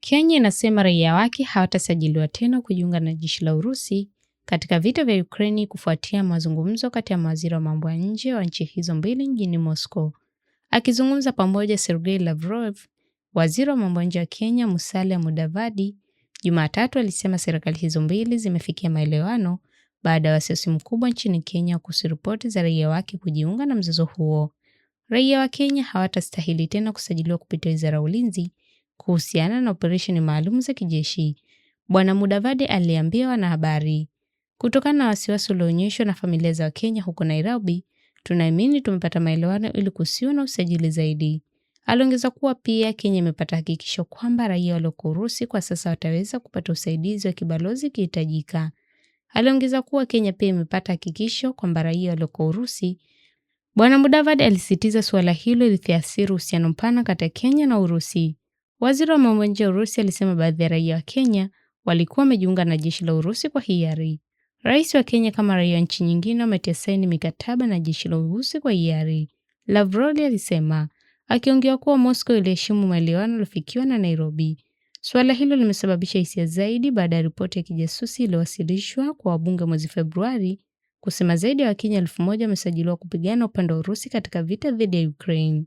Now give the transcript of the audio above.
Kenya inasema raia wake hawatasajiliwa tena kujiunga na jeshi la Urusi katika vita vya Ukraine kufuatia mazungumzo kati ya mawaziri wa mambo ya nje wa nchi hizo mbili mjini Moscow. Akizungumza pamoja, Sergei Lavrov, waziri wa mambo ya nje wa Kenya, Musalia Mudavadi, Jumatatu alisema serikali hizo mbili zimefikia maelewano baada ya wasiwasi mkubwa nchini Kenya kuhusu ripoti za raia wake kujiunga na mzozo huo. Raia wa Kenya hawatastahili tena kusajiliwa kupitia Wizara ya Ulinzi kuhusiana na operesheni maalum za kijeshi, Bwana Mudavadi aliambia wanahabari. Kutokana na wasiwasi ulioonyeshwa na familia za Wakenya huko Nairobi, tunaamini tumepata maelewano ili kusiwe na usajili zaidi. Aliongeza kuwa pia Kenya imepata hakikisho kwamba raia walioko Urusi kwa sasa wataweza kupata usaidizi wa kibalozi ikihitajika. Aliongeza kuwa Kenya pia imepata hakikisho kwamba raia walioko Urusi. Bwana Mudavadi alisisitiza suala hilo liliathiri uhusiano mpana kati ya Kenya na Urusi. Waziri wa mambo ya nje wa Urusi alisema baadhi ya raia wa Kenya walikuwa wamejiunga na jeshi la Urusi kwa hiari. Rais wa Kenya kama raia wa nchi nyingine wametia saini mikataba na jeshi la Urusi kwa hiari, Lavrov alisema, akiongea kuwa Moscow iliheshimu maelewano yaliyofikiwa na Nairobi. Suala hilo limesababisha hisia zaidi baada ya ripoti ya kijasusi iliyowasilishwa kwa wabunge mwezi Februari kusema zaidi ya Wakenya 1,000 wamesajiliwa kupigana upande wa Urusi katika vita dhidi ya Ukraine.